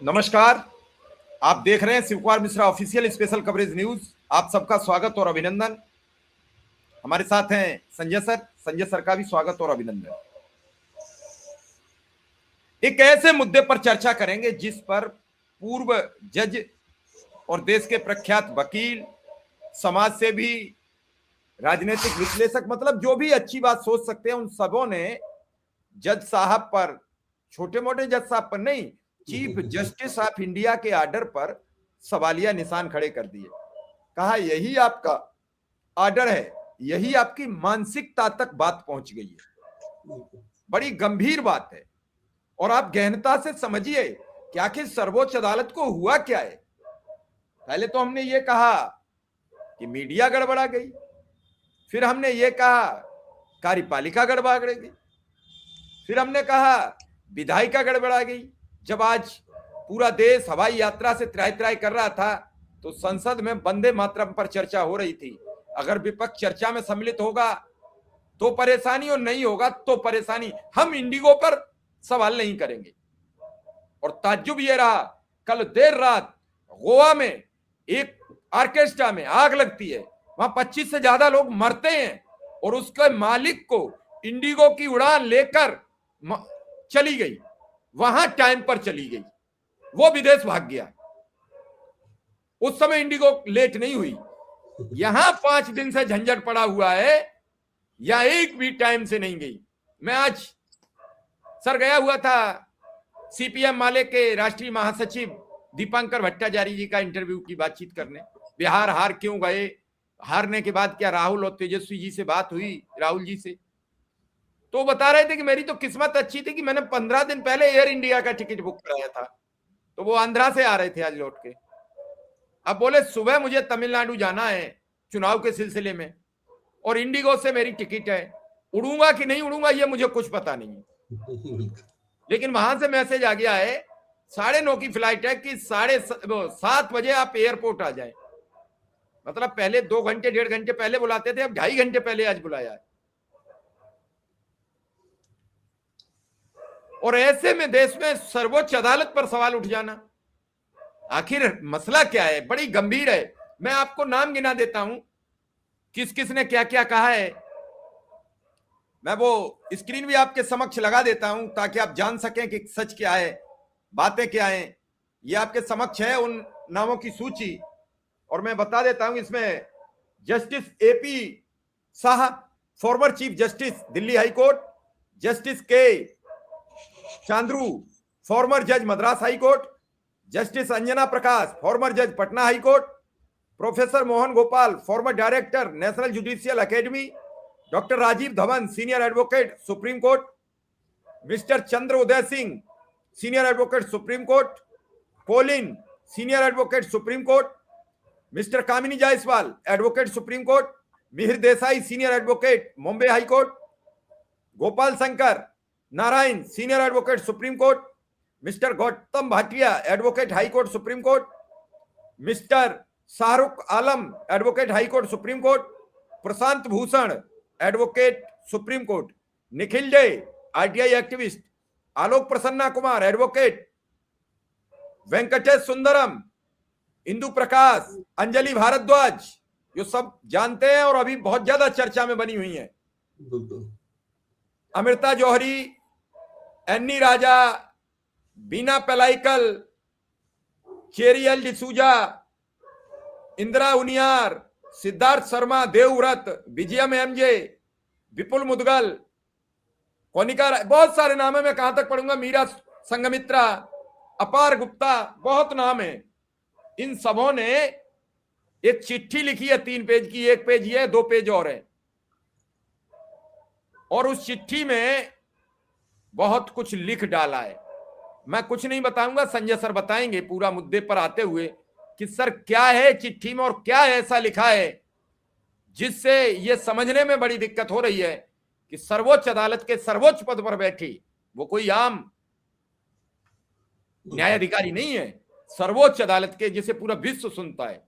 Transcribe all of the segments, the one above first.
नमस्कार। आप देख रहे हैं Shiv Kumar Mishra official special coverage news. आप सबका स्वागत और अभिनंदन। हमारे साथ हैं संजय सर का भी स्वागत और अभिनंदन। एक ऐसे मुद्दे पर चर्चा करेंगे जिस पर पूर्व जज और देश के प्रख्यात वकील, समाज सेवी, राजनीतिक विश्लेषक, मतलब जो भी अच्छी बात सोच सकते हैं, उन सबों ने जज साहब पर, छोटे मोटे जज साहब पर नहीं, चीफ जस्टिस ऑफ इंडिया के आर्डर पर सवालिया निशान खड़े कर दिए। कहा यही आपका आर्डर है, यही आपकी मानसिकता तक बात पहुंच गई है। बड़ी गंभीर बात है और आप गहनता से समझिए कि आखिर सर्वोच्च अदालत को हुआ क्या है। पहले तो हमने ये कहा कि मीडिया गड़बड़ा गई, फिर हमने ये कहा कार्यपालिका गड़बड़ा गई, फिर हमने कहा विधायिका गड़बड़ा गई। जब आज पूरा देश हवाई यात्रा से त्राही त्राही कर रहा था तो संसद में वंदे मातरम पर चर्चा हो रही थी। अगर विपक्ष चर्चा में सम्मिलित होगा तो परेशानी और नहीं होगा तो परेशानी। हम इंडिगो पर सवाल नहीं करेंगे। और ताज्जुब यह रहा, कल देर रात गोवा में एक ऑर्केस्ट्रा में आग लगती है, वहां 25 से ज्यादा लोग मरते हैं और उसके मालिक को इंडिगो की उड़ान लेकर चली गई, वहां टाइम पर चली गई, वो विदेश भाग गया। उस समय इंडिगो लेट नहीं हुई। यहां 5 दिन से झंझट पड़ा हुआ है, या एक भी टाइम से नहीं गई। मैं आज सर गया हुआ था सीपीएम माले के राष्ट्रीय महासचिव दीपांकर भट्टाचार्य जी का इंटरव्यू की बातचीत करने। बिहार हार क्यों गए, हारने के बाद क्या राहुल और तेजस्वी जी से बात हुई, राहुल जी से, तो बता रहे थे कि मेरी तो किस्मत अच्छी थी कि मैंने 15 दिन पहले एयर इंडिया का टिकट बुक कराया था, तो वो आंध्रा से आ रहे थे आज लौट के। अब बोले सुबह मुझे तमिलनाडु जाना है चुनाव के सिलसिले में और इंडिगो से मेरी टिकट है, उड़ूंगा कि नहीं उड़ूंगा ये मुझे कुछ पता नहीं। लेकिन वहां से मैसेज आ गया है 9:30 की फ्लाइट है कि 7:30 बजे आप एयरपोर्ट आ जाए। मतलब पहले 2 घंटे 1.5 घंटे पहले बुलाते थे, अब 2.5 घंटे पहले आज बुलाया है। और ऐसे में देश में सर्वोच्च अदालत पर सवाल उठ जाना, आखिर मसला क्या है? बड़ी गंभीर है। मैं आपको नाम गिना देता हूं किस किस ने क्या क्या कहा है। मैं वो स्क्रीन भी आपके समक्ष लगा देता हूं ताकि आप जान सकें कि सच क्या है, बातें क्या हैं। ये आपके समक्ष है उन नामों की सूची। और मैं बता देता हूं इसमें justice AP Shah, former chief justice Delhi high court, justice के चांद्रू, फॉर्मर जज Madras high court, justice Anjana प्रकाश, फॉर्मर जज Patna high court, professor Mohan Gopal, farmer director national judicial academy, doctor Rajiv Dhawan, senior advocate supreme court, mister चंद्र Uday Singh, senior advocate supreme court, Colin, senior advocate supreme court, mister कामिनी Jaiswal, advocate supreme court, Mihir Desai, senior advocate Mumbai high court, Gopal Shankar Narayan, senior advocate supreme court, mister Gautam Bhatia, advocate high court supreme court, mister Shahrukh Alam, advocate high court supreme court, Prashant Bhushan, advocate supreme court, Nikhil Jai, RTI activist, Alok Prasanna Kumar, advocate, Venkatesh Sundaram, Indu Prakash, Anjali Bhardwaj, जो सब जानते हैं और अभी बहुत ज्यादा चर्चा में बनी हुई हैं, अमृता जौहरी, एन्नी राजा, बीना पेलाइकल, चेरियल डिसूजा, इंदिरा उनियार, सिद्धार्थ शर्मा, देवव्रत, विजयम एमजे, विपुल मुदगल, कोनिका, बहुत सारे नाम है, मैं कहां तक पढ़ूंगा, मीरा संगमित्रा, अपार गुप्ता, बहुत नाम है। इन सबों ने एक चिट्ठी लिखी है 3 पेज की, 1 पेज ये, 2 पेज और है। और उस चिट्ठी में बहुत कुछ लिख डाला है। मैं कुछ नहीं बताऊंगा, संजय सर बताएंगे पूरा मुद्दे पर आते हुए कि सर क्या है चिट्ठी में और क्या ऐसा लिखा है जिससे यह समझने में बड़ी दिक्कत हो रही है कि सर्वोच्च अदालत के सर्वोच्च पद पर बैठी वो कोई आम न्यायाधिकारी नहीं है, सर्वोच्च अदालत के, जिसे पूरा विश्व सुनता है।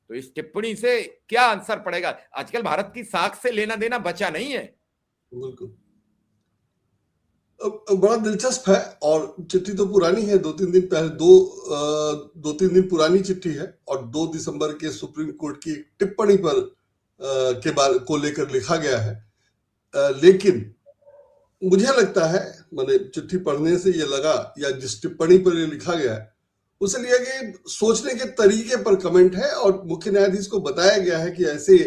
तो इस टिप्पणी से क्या असर पड़ेगा? आजकल भारत की साख से लेना देना बचा नहीं है। बड़ा दिलचस्प है, और चिट्ठी तो पुरानी है, 2-3 दिन पहले, 2-3 दिन पुरानी चिट्ठी है, और 2 दिसंबर के सुप्रीम कोर्ट की टिप्पणी पर के बारे को लेकर लिखा गया है। लेकिन मुझे लगता है, मैंने चिट्ठी पढ़ने से ये लगा, या जिस टिप्पणी पर ये लिखा गया है उसे लिया कि सोचने के तरीके पर कमेंट है, और मुख्य न्यायाधीश को बताया गया है कि ऐसे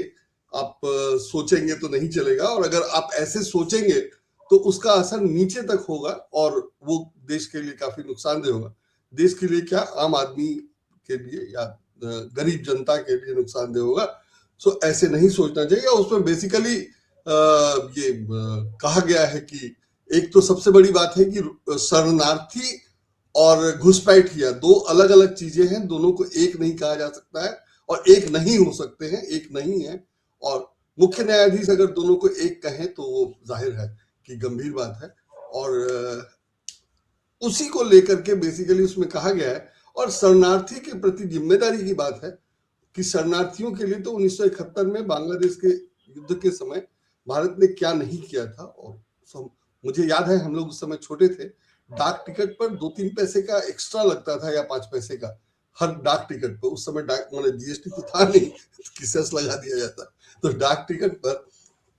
आप सोचेंगे तो नहीं चलेगा, और अगर आप ऐसे सोचेंगे तो उसका असर नीचे तक होगा, और वो देश के लिए काफी नुकसानदेह होगा। देश के लिए क्या, आम आदमी के लिए या गरीब जनता के लिए नुकसानदेह होगा। सो ऐसे नहीं सोचना चाहिए। उसमें बेसिकली ये कहा गया है कि एक तो सबसे बड़ी बात है कि शरणार्थी और घुसपैठिया 2 अलग अलग चीजें हैं, दोनों को एक नहीं कहा जा सकता है, और एक नहीं हो सकते हैं, एक नहीं है। और मुख्य न्यायाधीश अगर दोनों को एक कहें तो वो जाहिर है कि गंभीर बात है, और उसी को लेकर के बेसिकली उसमें कहा गया है। और शरणार्थी के प्रति जिम्मेदारी की बात है कि शरणार्थियों के लिए तो 1971 में बांग्लादेश के युद्ध के समय भारत ने क्या नहीं किया था। और मुझे याद है, हम लोग उस समय छोटे थे, डाक टिकट पर 2-3 पैसे का एक्स्ट्रा लगता था, या 5 पैसे का हर डाक टिकट पर। उस समय डाक मतलब जीएसटी तो था नहीं कि सेस लगा दिया जाता, तो डाक टिकट पर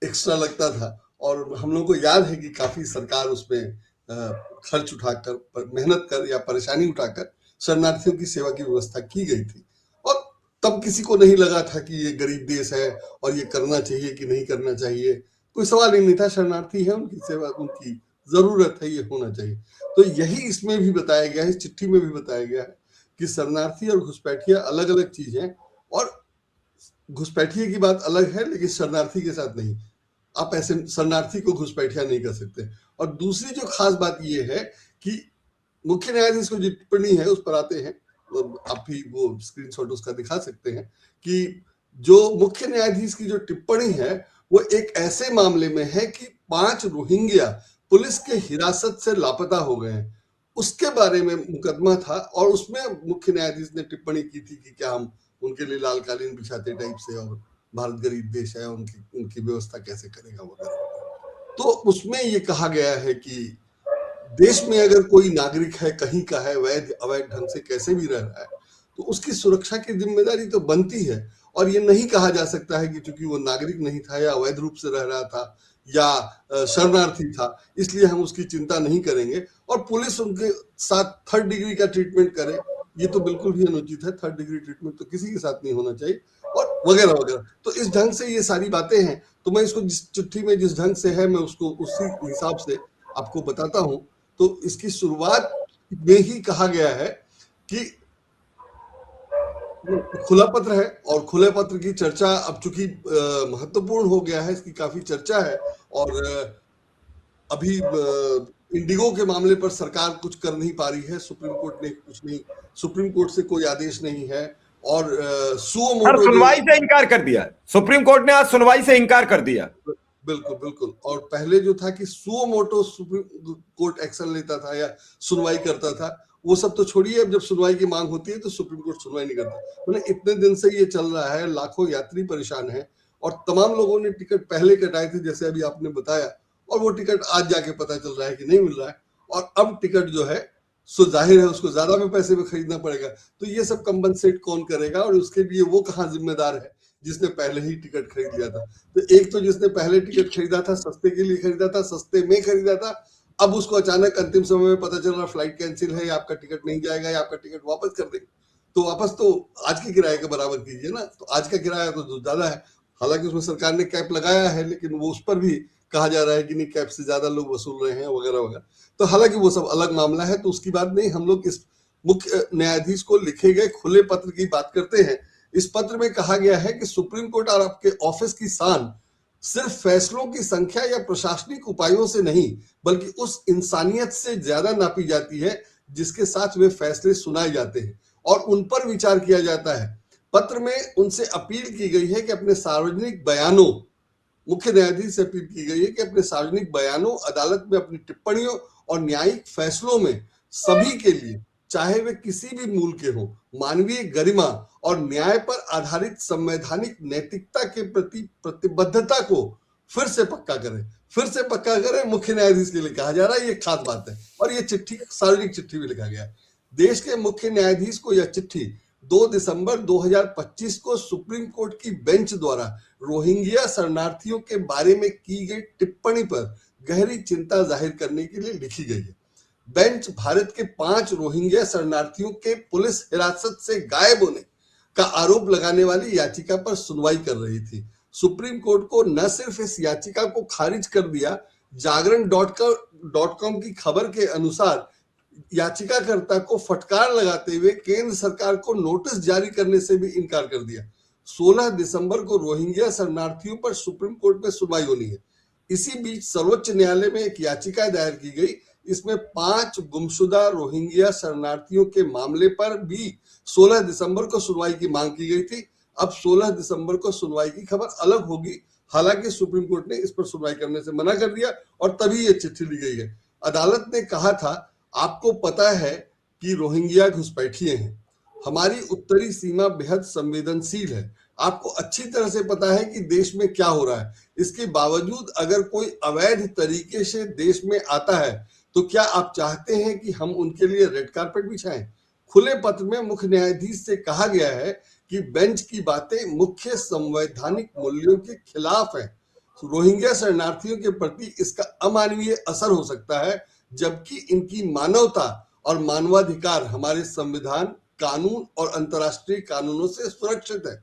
एक्स्ट्रा लगता था। और हम लोग को याद है कि काफी सरकार उसमें खर्च उठाकर, मेहनत कर या परेशानी उठाकर शरणार्थियों की सेवा की व्यवस्था की गई थी। और तब किसी को नहीं लगा था कि ये गरीब देश है और ये करना चाहिए कि नहीं करना चाहिए, कोई सवाल ही नहीं था। शरणार्थी है, उनकी सेवा, उनकी जरूरत है, ये होना चाहिए। तो यही इसमें भी बताया गया है, इस चिट्ठी में भी बताया गया है कि शरणार्थी और घुसपैठिया अलग अलग चीज है, और घुसपैठिए की बात अलग है, लेकिन शरणार्थी के साथ नहीं। आप ऐसे शरणार्थी को घुसपैठिया नहीं कर सकते। और दूसरी जो खास बात ये है कि मुख्य न्यायाधीश को जो टिप्पणी है उस पर आते हैं, आप भी वो स्क्रीनशॉट उसका दिखा सकते हैं कि जो मुख्य न्यायाधीश की जो टिप्पणी है वो एक ऐसे मामले में है कि 5 रोहिंग्या पुलिस के हिरासत से लापता हो गए हैं, उसके बारे में मुकदमा था। और उसमें मुख्य न्यायाधीश ने टिप्पणी की थी कि क्या हम उनके लिए लाल कालीन बिछाते टाइप से, और भारत गरीब देश है, उनकी व्यवस्था कैसे करेगा वगैरह। तो उसमें ये कहा गया है कि देश में अगर कोई नागरिक है, कहीं का है, वैध अवैध ढंग से कैसे भी रह रहा है, तो उसकी सुरक्षा की जिम्मेदारी तो बनती है। और ये नहीं कहा जा सकता है कि चूंकि वो नागरिक नहीं था, या अवैध रूप से रह रहा था, या शरणार्थी था, इसलिए हम उसकी चिंता नहीं करेंगे, और पुलिस उनके साथ 3rd डिग्री का ट्रीटमेंट करे, ये तो बिल्कुल भी अनुचित है। 3rd डिग्री ट्रीटमेंट तो किसी के साथ नहीं होना चाहिए, और वगैरह वगैरह। तो इस ढंग से ये सारी बातें हैं। तो मैं इसको जिस चिट्ठी में जिस ढंग से है, मैं उसको उसी हिसाब से आपको बताता हूं। तो इसकी शुरुआत में ही कहा गया है कि खुला पत्र है, और खुले पत्र की चर्चा अब चूंकि महत्वपूर्ण हो गया है, इसकी काफी चर्चा है। और अभी इंडिगो के मामले पर सरकार कुछ कर नहीं पा रही है, सुप्रीम कोर्ट ने कुछ नहीं, सुप्रीम कोर्ट से कोई आदेश नहीं है, और सुओ मोटो सुनवाई से इनकार कर दिया सुप्रीम कोर्ट ने, आज सुनवाई से इनकार कर दिया। बिल्कुल बिल्कुल। और पहले जो था कि suo motu supreme court action लेता था या सुनवाई करता था, वो सब तो छोड़िए। अब जब सुनवाई की मांग होती है तो सुप्रीम कोर्ट सुनवाई नहीं करता। मतलब इतने दिन से ये चल रहा है, लाखों यात्री परेशान है, और तमाम लोगों ने टिकट पहले कटाए थे, जैसे अभी आपने बताया, और वो टिकट आज जाके पता चल रहा है कि नहीं मिल रहा है। और अब टिकट जो है सो जाहिर है उसको ज्यादा में पैसे में खरीदना पड़ेगा। तो ये सब कंपनसेट कौन करेगा, और उसके लिए वो कहाँ जिम्मेदार है जिसने पहले ही टिकट खरीद लिया था। तो एक तो जिसने पहले टिकट खरीदा था, सस्ते के लिए खरीदा था, सस्ते में खरीदा था, अब उसको अचानक अंतिम समय में पता चल रहा फ्लाइट कैंसिल है, या आपका टिकट नहीं जाएगा, या आपका टिकट वापस कर देंगे। तो वापस तो आज के किराए के बराबर कीजिए ना। तो आज का किराया तो ज्यादा है, हालांकि उसमें सरकार ने कैप लगाया है, लेकिन वो उस पर भी कहा जा रहा है कि नहीं, कैप से ज्यादा लोग वसूल रहे हैं, वगैरह वगैरह। तो हालांकि वो सब अलग मामला है, तो उसकी बात नहीं। हम लोग इस मुख्य न्यायाधीश को लिखे गए खुले पत्र की बात करते हैं। इस पत्र में कहा गया है कि सुप्रीम कोर्ट और आपके ऑफिस की शान सिर्फ फैसलों की संख्या या प्रशासनिक उपायों से नहीं, बल्कि उस इंसानियत से ज्यादा नापी जाती है जिसके साथ वे फैसले सुनाए जाते हैं और उन पर विचार किया जाता है। पत्र में उनसे अपील की गई है कि अपने सार्वजनिक बयानों, मुख्य न्यायाधीश से अपील की गई है कि अपने सार्वजनिक बयानों, अदालत में अपनी टिप्पणियों और न्यायिक फैसलों में सभी के लिए, चाहे वे किसी भी मूल के हों, मानवीय गरिमा और न्याय पर आधारित संवैधानिक नैतिकता के प्रति प्रतिबद्धता को फिर से पक्का करें, फिर से पक्का करें, मुख्य न्यायाधीश के लिए कहा जा रहा है। ये खास बात है और ये चिट्ठी सार्वजनिक चिट्ठी भी लिखा गया है। देश के मुख्य न्यायाधीश को यह चिट्ठी 2 दिसंबर 2025 को सुप्रीम कोर्ट की बेंच द्वारा रोहिंग्या शरणार्थियों के बारे में की गई टिप्पणी पर गहरी चिंता जाहिर करने के लिए लिखी गई है। बेंच भारत के 5 रोहिंग्या शरणार्थियों के पुलिस हिरासत से गायब होने का आरोप लगाने वाली याचिका पर सुनवाई कर रही थी। सुप्रीम कोर्ट को न सिर्फ इस याचिका को खारिज कर दिया, जागरण.com की खबर के अनुसार याचिकाकर्ता को फटकार लगाते हुए केंद्र सरकार को नोटिस जारी करने से भी इनकार कर दिया। 16 दिसंबर को रोहिंग्या शरणार्थियों पर सुप्रीम कोर्ट में सुनवाई होनी है। इसी बीच सर्वोच्च न्यायालय में एक याचिका दायर की गई। इसमें 5 गुमशुदा रोहिंग्या शरणार्थियों के मामले पर भी 16 दिसंबर को सुनवाई की मांग की गई थी। अब 16 दिसंबर को सुनवाई की खबर अलग होगी। हालांकि सुप्रीम कोर्ट ने इस पर सुनवाई करने से मना कर दिया और तभी ये चिट्ठी ली गई है। अदालत ने कहा था, आपको पता है कि रोहिंग्या घुसपैठिए हैं। हमारी उत्तरी सीमा बेहद संवेदनशील है। आपको अच्छी तरह से पता है कि देश में क्या हो रहा है। इसके बावजूद अगर कोई अवैध तरीके से देश में आता है तो क्या आप चाहते हैं कि हम उनके लिए रेड कार्पेट बिछाएं? खुले पत्र में मुख्य न्यायाधीश से कहा गया है कि बेंच की बातें मुख्य संवैधानिक मूल्यों के खिलाफ है। रोहिंग्या शरणार्थियों के प्रति इसका अमानवीय असर हो सकता है, जबकि इनकी मानवता और मानवाधिकार हमारे संविधान, कानून और अंतर्राष्ट्रीय कानूनों से सुरक्षित है।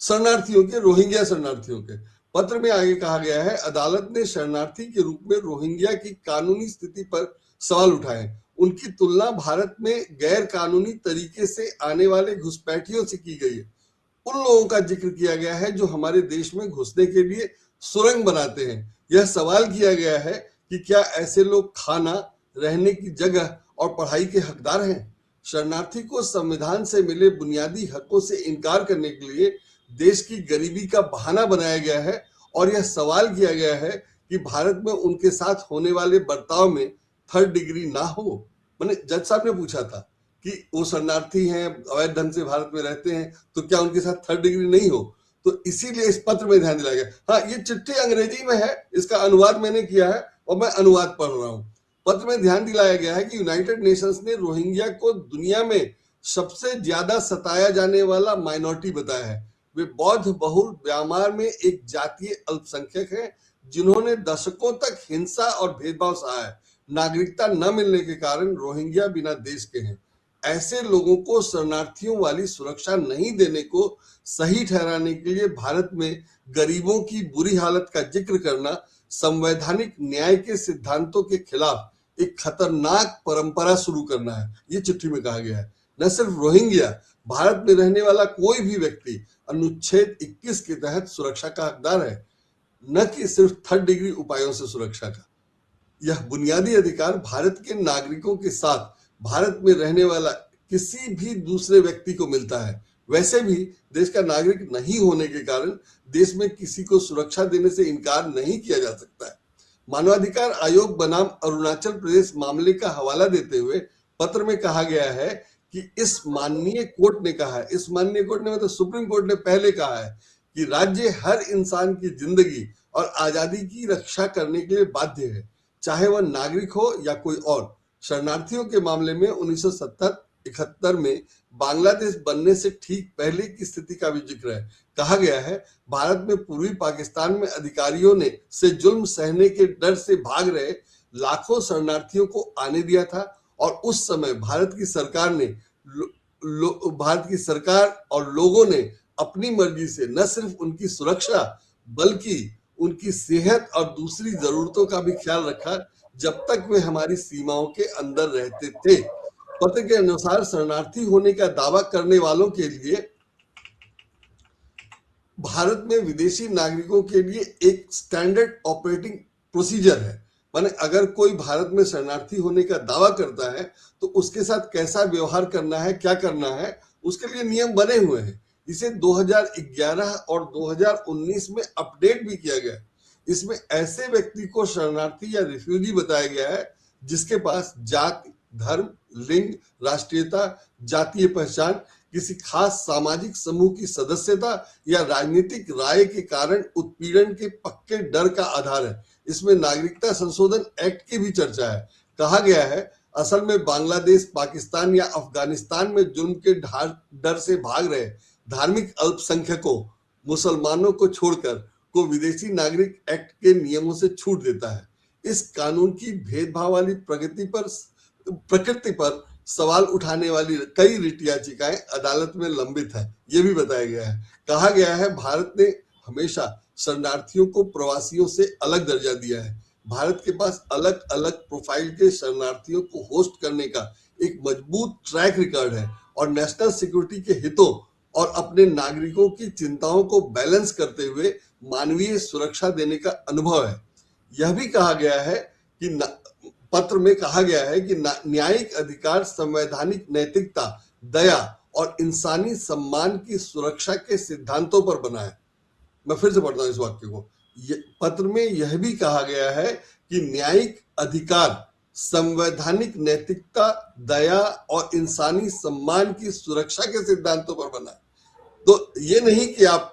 शरणार्थियों के, रोहिंग्या शरणार्थियों के पत्र में आगे कहा गया है, अदालत ने शरणार्थी के रूप में रोहिंग्या की कानूनी स्थिति पर सवाल उठाए। उनकी तुलना भारत में गैर कानूनी तरीके से आने वाले घुसपैठियों से की गई है। उन लोगों का जिक्र किया गया है जो हमारे देश में घुसने के लिए सुरंग बनाते हैं। यह सवाल किया गया है कि क्या ऐसे लोग खाना, रहने की जगह और पढ़ाई के हकदार हैं? शरणार्थी को संविधान से मिले बुनियादी हकों से इनकार करने के लिए देश की गरीबी का बहाना बनाया गया है और यह सवाल किया गया है कि भारत में उनके साथ होने वाले बर्ताव में थर्ड डिग्री ना हो। मैंने जज साहब ने पूछा था कि वो शरणार्थी हैं, अवैध ढंग से भारत में रहते हैं, तो क्या उनके साथ थर्ड डिग्री नहीं हो? तो इसीलिए इस पत्र में ध्यान दिलाया गया। हाँ, ये चिट्ठी अंग्रेजी में है, इसका अनुवाद मैंने किया है और मैं अनुवाद पढ़ रहा हूँ। पत्र में ध्यान दिलाया गया है कि यूनाइटेड नेशंस ने रोहिंग्या को दुनिया में सबसे ज्यादा सताया जाने वाला माइनॉरिटी बताया है। वे बौद्ध बहुल म्यांमार में एक जातीय अल्पसंख्यक हैं जिन्होंने दशकों तक हिंसा और भेदभाव सहा है। नागरिकता न मिलने के कारण रोहिंग्या बिना देश के हैं। ऐसे लोगों को शरणार्थियों वाली सुरक्षा नहीं देने को सही ठहराने के लिए भारत में गरीबों की बुरी हालत का जिक्र करना संवैधानिक न्याय के सिद्धांतों के खिलाफ एक खतरनाक परंपरा शुरू करना है। ये चिट्ठी में कहा गया है। न सिर्फ रोहिंग्या, भारत में रहने वाला कोई भी व्यक्ति अनुच्छेद 21 के तहत सुरक्षा का हकदार है, न कि सिर्फ थर्ड डिग्री उपायों से सुरक्षा का। यह बुनियादी अधिकार भारत के नागरिकों के साथ भारत में रहने वाला किसी भी दूसरे व्यक्ति को मिलता है। वैसे भी देश का नागरिक नहीं होने के कारण देश में किसी को सुरक्षा देने से इनकार नहीं किया जा सकता है। मानवाधिकार आयोग बनाम अरुणाचल प्रदेश मामले का हवाला देते हुए पत्र में कहा गया है कि इस माननीय कोर्ट ने कहा है, इस माननीय कोर्ट ने मतलब सुप्रीम कोर्ट ने पहले कहा है कि राज्य हर इंसान की जिंदगी और आजादी की रक्षा करने के लिए बाध्य है, चाहे वह नागरिक हो या कोई और। शरणार्थियों के मामले में 1971 में बांग्लादेश बनने से ठीक पहले की स्थिति का भी जिक्र है। कहा गया है, भारत में पूर्वी पाकिस्तान में अधिकारियों ने से जुल्म सहने के डर से भाग रहे लाखों शरणार्थियों को आने दिया था और उस समय भारत की सरकार और लोगों ने अपनी मर्जी से न सिर्फ उनकी सुरक्षा बल्कि उनकी सेहत और दूसरी जरूरतों का भी ख्याल रखा जब तक वे हमारी सीमाओं के अंदर रहते थे। पत्र के अनुसार शरणार्थी होने का दावा करने वालों के लिए भारत में विदेशी नागरिकों के लिए एक स्टैंडर्ड ऑपरेटिंग प्रोसीजर है। माने अगर कोई भारत में शरणार्थी होने का दावा करता है तो उसके साथ कैसा व्यवहार करना है, क्या करना है, उसके लिए नियम बने हुए हैं। इसे 2011 और 2019 में अपडेट भी किया गया। इसमें ऐसे व्यक्ति को शरणार्थी या रिफ्यूजी बताया गया है जिसके पास जाति, धर्म, लिंग, राष्ट्रीयता, जातीय पहचान किसी खास सामाजिक समूह की सदस्यता या राजनीतिक राय के कारण उत्पीड़न के पक्के डर का आधार है। इसमें नागरिकता संशोधन एक्ट की भी चर्चा है। कहा गया है असल में बांग्लादेश, पाकिस्तान या अफगानिस्तान में जुर्म के डर से भाग रहे धार्मिक अल्पसंख्यकों, मुसलमानों को छोड़कर को विदेशी नागरिक एक्ट के नियमों से छूट देता है। इस कानून की भेदभाव वाली प्रकृति पर सवाल उठाने वाली कई रिट याचिकाएं अदालत में लंबित है, ये भी बताया गया है। कहा गया है भारत ने हमेशा शरणार्थियों को प्रवासियों से अलग दर्जा दिया है। भारत के पास अलग अलग प्रोफाइल के शरणार्थियों को होस्ट करने का एक मजबूत ट्रैक रिकॉर्ड है और नेशनल सिक्योरिटी के हितों और अपने नागरिकों की चिंताओं को बैलेंस करते हुए मानवीय सुरक्षा देने का अनुभव है। यह भी कहा गया है कि पत्र में कहा गया है कि न्यायिक अधिकार संवैधानिक नैतिकता, दया और इंसानी सम्मान की सुरक्षा के सिद्धांतों पर बना है। मैं फिर से पढ़ता हूं इस वाक्य को। पत्र में यह भी कहा गया है कि न्यायिक अधिकार संवैधानिक नैतिकता, दया और इंसानी सम्मान की सुरक्षा के सिद्धांतों पर बना है। तो ये नहीं कि आप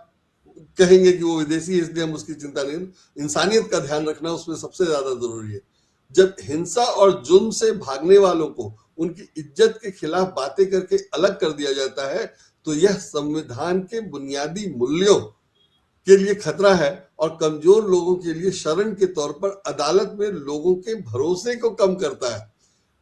कहेंगे कि वो विदेशी है इसलिए हम उसकी चिंता नहीं, इंसानियत का ध्यान रखना उसमें सबसे ज्यादा जरूरी है। जब हिंसा और जुर्म से भागने वालों को उनकी इज्जत के खिलाफ बातें करके अलग कर दिया जाता है तो यह संविधान के बुनियादी मूल्यों के लिए खतरा है और कमजोर लोगों के लिए शरण के तौर पर अदालत में लोगों के भरोसे को कम करता है।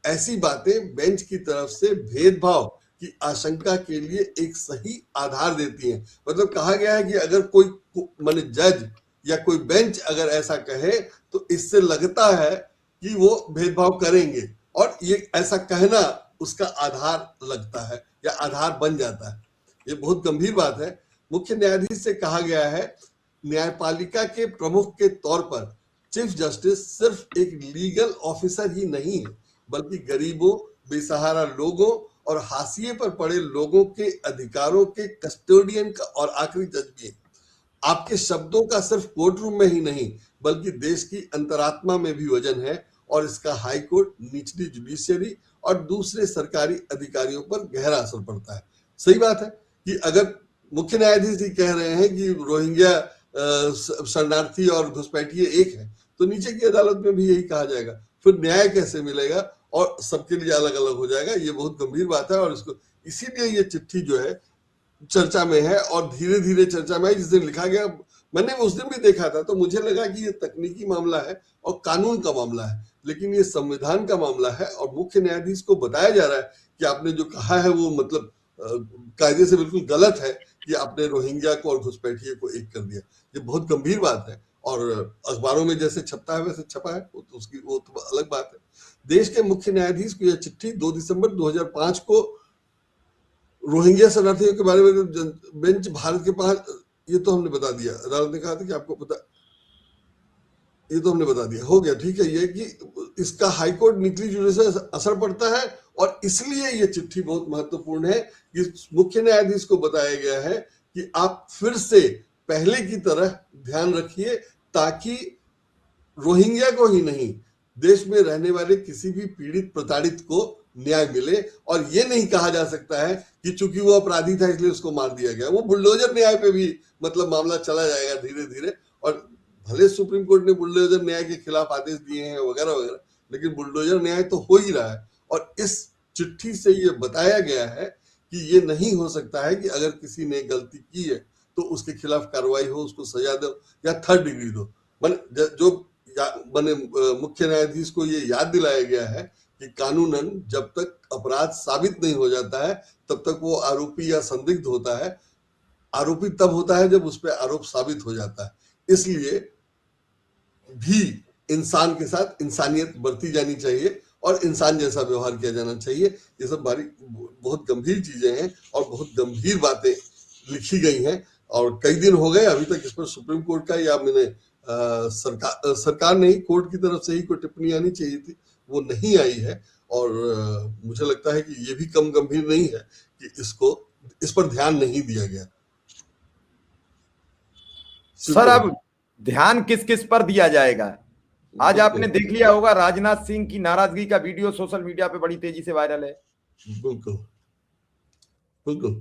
ऐसी बातें बेंच की तरफ से भेदभाव की आशंका के लिए एक सही आधार देती हैं। मतलब कहा गया है कि अगर कोई माने जज या कोई बेंच अगर ऐसा कहे तो इससे लगता है कि वो भेदभाव करेंगे और ये ऐसा कहना उसका आधार लगता है या आधार बन जाता है। ये बहुत गंभीर बात है। मुख्य न्यायाधीश से कहा गया है न्यायपालिका के प्रमुख के तौर पर चीफ जस्टिस सिर्फ एक लीगल ऑफिसर ही नहीं है बल्कि गरीबों, बेसहारा लोगों और हाशिए पर पड़े लोगों के अधिकारों के कस्टोडियन का और आखिरी जज भी है। आपके शब्दों का सिर्फ कोर्ट रूम में ही नहीं बल्कि देश की अंतरात्मा में भी वजन है और इसका हाई कोर्ट, निचली जुडिशियरी और दूसरे सरकारी अधिकारियों पर गहरा असर पड़ता है। सही बात है कि अगर मुख्य न्यायाधीश जी कह रहे हैं कि रोहिंग्या शरणार्थी और घुसपैठिए एक है तो नीचे की अदालत में भी यही कहा जाएगा, फिर न्याय कैसे मिलेगा और सबके लिए अलग अलग हो जाएगा। ये बहुत गंभीर बात है और इसको इसीलिए ये चिट्ठी जो है चर्चा में है और धीरे धीरे चर्चा में है। जिस दिन लिखा गया मैंने उस दिन भी देखा था तो मुझे लगा कि ये तकनीकी मामला है और कानून का मामला है, लेकिन ये संविधान का मामला है और मुख्य न्यायाधीश को बताया जा रहा है कि आपने जो कहा है वो मतलब कायदे से बिल्कुल गलत है कि आपने रोहिंग्या को और घुसपैठिए को एक कर दिया। ये बहुत गंभीर बात है और अखबारों में जैसे छपता है वैसे छपा है वो तो अलग बात है। देश के मुख्य न्यायाधीश को यह चिट्ठी 2 दिसंबर 2005 को रोहिंग्या शरणार्थियों के बारे में बेंच भारत के पास, ये तो हमने बता दिया, अदालत ने कहा था कि आपको पता, ये तो हमने बता दिया, हो गया, ठीक है। ये कि इसका हाईकोर्ट निचली जुडिशरी से असर पड़ता है और इसलिए ये चिट्ठी बहुत महत्वपूर्ण है कि मुख्य न्यायाधीश को बताया गया है कि आप फिर से पहले की तरह ध्यान रखिए ताकि रोहिंग्या को ही नहीं देश में रहने वाले किसी भी पीड़ित प्रताड़ित को न्याय मिले। और ये नहीं कहा जा सकता है कि चूंकि वो अपराधी था इसलिए उसको मार दिया गया। वो बुलडोजर न्याय पे भी मतलब मामला चला जाएगा धीरे धीरे, और भले सुप्रीम कोर्ट ने बुलडोजर न्याय के खिलाफ आदेश दिए हैं वगैरह वगैरह, लेकिन बुलडोजर न्याय तो हो ही रहा है। और इस चिट्ठी से ये बताया गया है कि ये नहीं हो सकता है कि अगर किसी ने गलती की है तो उसके खिलाफ कार्रवाई हो, उसको सजा दो या 3rd डिग्री दो। मुख्य न्यायाधीश को ये याद दिलाया गया है कि कानूनन जब तक अपराध साबित नहीं हो जाता है तब तक वो आरोपी या संदिग्ध होता है। आरोपी तब होता है जब उस पर आरोप साबित हो जाता है। इसलिए भी इंसान के साथ इंसानियत बरती जानी चाहिए और इंसान जैसा व्यवहार किया जाना चाहिए। ये सब बहुत गंभीर चीजें हैं और बहुत गंभीर बातें लिखी गई हैं और कई दिन हो गए अभी तक इस पर सुप्रीम कोर्ट का या मैंने सरकार नहीं, कोर्ट की तरफ से ही कोई टिप्पणी आनी चाहिए थी, वो नहीं आई है। और मुझे लगता है कि ये भी कम गंभीर नहीं है कि इस पर ध्यान नहीं दिया गया। सर अब ध्यान किस किस पर दिया जाएगा? आज आपने देख लिया होगा राजनाथ सिंह की नाराजगी का वीडियो सोशल मीडिया पे बड़ी तेजी से वायरल है। बिल्कुल बिल्कुल।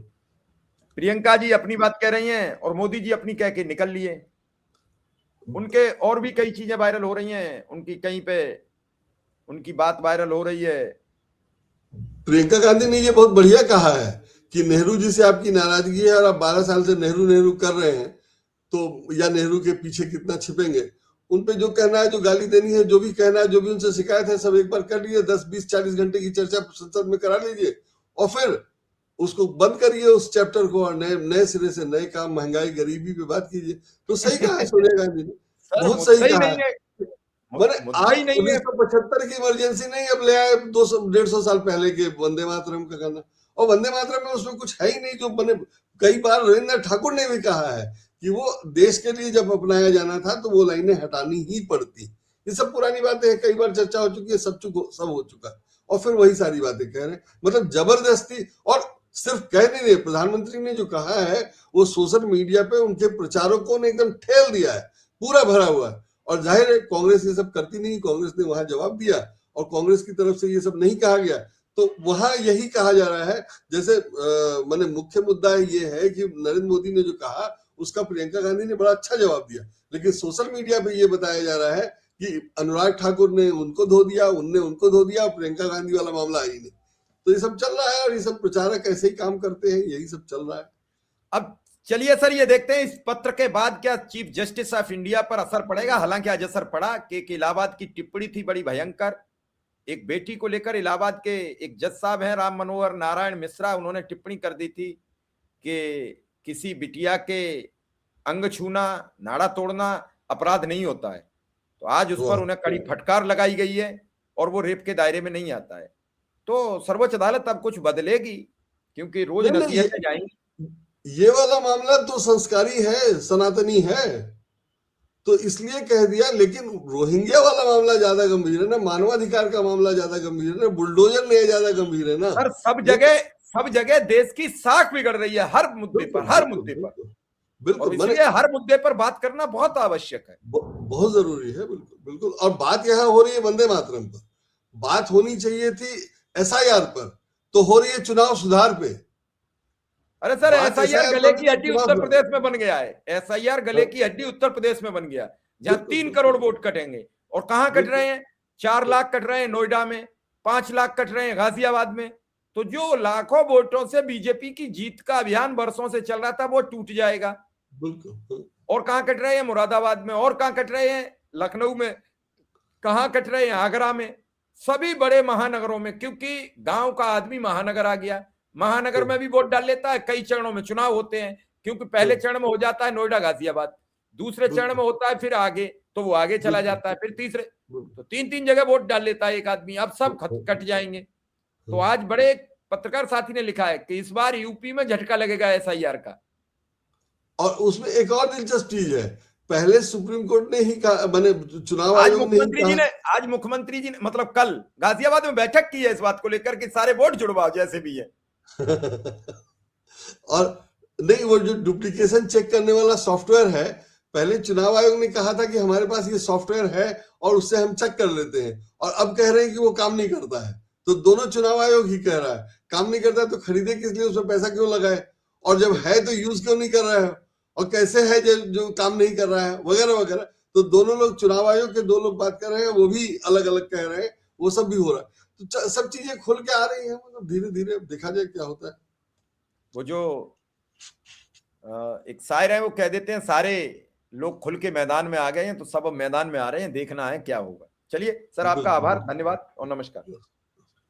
प्रियंका जी अपनी बात कह रही हैं और मोदी जी अपनी कह के निकल लिए। उनके और भी कई चीजें वायरल हो रही हैं, उनकी कहीं पे उनकी बात वायरल हो रही है। प्रियंका गांधी ने ये बहुत बढ़िया कहा है कि नेहरू जी से आपकी नाराजगी है और आप 12 साल से नेहरू नेहरू कर रहे हैं, तो या नेहरू के पीछे कितना छिपेंगे। उन पे जो कहना है, जो गाली देनी है, जो भी कहना है, जो भी उनसे शिकायत है, सब एक बार कर लीजिए। 10 20 40 घंटे की चर्चा संसद में करा लीजिए और फिर उसको बंद करिए उस चैप्टर को, और नए नए सिरे से नए काम, महंगाई, गरीबी पे बात कीजिए। तो सही कहा है सोनिया गांधी ने, सर बहुत मुद्दा सही ही कहा नहीं है। है, मैंने मुद्दा आज ही नहीं है। 1975 की इमरजेंसी नहीं अब ले आए 200 150 साल पहले के वंदे मातरम का गाना। और वंदे मातरम में उसमें कुछ है ही नहीं जो बने। कई बार रविन्द्रनाथ ठाकुर ने भी कहा है कि वो देश के लिए जब अपनाया जाना था तो वो लाइनें हटानी ही पड़ती। ये सब पुरानी बातें हैं, कई बार चर्चा हो चुकी है, सब हो चुका है, और फिर वही सारी बातें कह रहे हैं। मतलब जबरदस्ती, और सिर्फ कह नहीं रहे, प्रधानमंत्री ने जो कहा है वो सोशल मीडिया पे उनके प्रचारकों ने एकदम ठेल दिया है, पूरा भरा हुआ है। और जाहिर है कांग्रेस ये सब करती नहीं, कांग्रेस ने वहां जवाब दिया और कांग्रेस की तरफ से ये सब नहीं कहा गया। तो वहां यही कहा जा रहा है, जैसे मैंने मुख्य मुद्दा ये है कि नरेंद्र मोदी ने जो कहा उसका प्रियंका गांधी ने बड़ा अच्छा जवाब दिया, लेकिन सोशल मीडिया पे ये बताया जा रहा है कि अनुराग ठाकुर ने उनको धो दिया, उनने उनको धो दिया, प्रियंका गांधी वाला मामला ही नहीं। तो ये सब चल रहा है और ये सब प्रचारक ऐसे ही काम करते हैं, यही सब चल रहा है। अब चलिए सर, ये देखते हैं इस पत्र के बाद क्या चीफ जस्टिस ऑफ इंडिया पर असर पड़ेगा। हालांकि आज असर पड़ा कि इलाहाबाद की टिप्पणी थी बड़ी भयंकर। एक बेटी को लेकर इलाहाबाद के एक जज साहब हैं राम मनोहर नारायण मिश्रा, उन्होंने टिप्पणी कर दी थी कि किसी बिटिया के अंग छूना, नाड़ा तोड़ना अपराध नहीं होता है। तो आज उस पर उन्हें कड़ी फटकार लगाई गई है और वो रेप के दायरे में नहीं आता है। तो सर्वोच्च अदालत अब कुछ बदलेगी, क्योंकि रोज नसीहतें जाएंगी। ये वाला मामला तो संस्कारी है, सनातनी है, तो इसलिए कह दिया। लेकिन रोहिंग्या वाला मामला ज्यादा गंभीर है ना, मानवाधिकार का मामला ज्यादा गंभीर है ना, बुलडोजर ले ज्यादा गंभीर है ना। सर सब जगह देश की साख बिगड़ रही है, हर मुद्दे पर, हर मुद्दे पर। बिल्कुल, इसलिए हर मुद्दे पर बात करना बहुत आवश्यक है, बहुत जरूरी है। बिल्कुल बिल्कुल। और बात यहाँ हो रही है वंदे मातरम पर, बात होनी चाहिए थी एसआईआर पर, तो हो रही है चुनाव सुधार पे। अरे सर, एसआईआर गले की हड्डी उत्तर प्रदेश में बन गया है। एसआईआर गले की हड्डी उत्तर प्रदेश में बन गया, जहां 3 करोड़ वोट कटेंगे। और कहां कट रहे हैं? 4 लाख कट रहे हैं नोएडा में, 5 लाख कट रहे हैं गाजियाबाद में। तो जो लाखों वोटों से बीजेपी की जीत का अभियान वर्षों से चल रहा था वो टूट जाएगा। और कहां कट रहे हैं? मुरादाबाद में। और कहां कट रहे हैं? लखनऊ में। कहां कट रहे हैं? आगरा में। सभी बड़े महानगरों में, क्योंकि गांव का आदमी महानगर आ गया, महानगर में भी वोट डाल लेता है। कई चरणों में चुनाव होते हैं, क्योंकि पहले चरण में हो जाता है नोएडा गाजियाबाद, दूसरे चरण में होता है फिर आगे, तो वो आगे चला जाता है, फिर तीसरे, तो 3-3 जगह वोट डाल लेता है एक आदमी। अब सब कट जाएंगे। तो आज बड़े पत्रकार साथी ने लिखा है कि इस बार यूपी में झटका लगेगा एसआईआर का। और उसमें एक और दिलचस्प चीज है, पहले सुप्रीम कोर्ट ने ही कहा, मैंने चुनाव आयोग ने ही कहा, आज मुख्यमंत्री जी ने मतलब कल गाजियाबाद में बैठक की है इस बात को लेकर कि सारे वोट जुड़वाओ जैसे भी है। और नहीं, वो जो डुप्लीकेशन चेक करने वाला सॉफ्टवेयर है, पहले चुनाव आयोग ने कहा था कि हमारे पास ये सॉफ्टवेयर है और उससे हम चेक कर लेते हैं, और अब कह रहे हैं कि वो काम नहीं करता है। तो दोनों चुनाव आयोग ही कह रहा है काम नहीं करता है, तो खरीदे किस लिए, उसमें पैसा क्यों लगाए, और जब है तो यूज क्यों नहीं कर रहा है, और कैसे है जो काम नहीं कर रहा है, वगैरह वगैरह। तो दोनों लोग, चुनाव आयोग के 2 लोग बात कर रहे हैं, वो भी अलग अलग कह रहे हैं, वो सब भी हो रहा है। तो सब चीजें खुल के आ रही है, मतलब धीरे धीरे देखा जाए क्या होता है। वो जो एक शायर है वो कह देते हैं सारे लोग खुल के मैदान में आ गए हैं, तो सब मैदान में आ रहे हैं, देखना है क्या होगा। चलिए सर, आपका आभार, धन्यवाद और नमस्कार।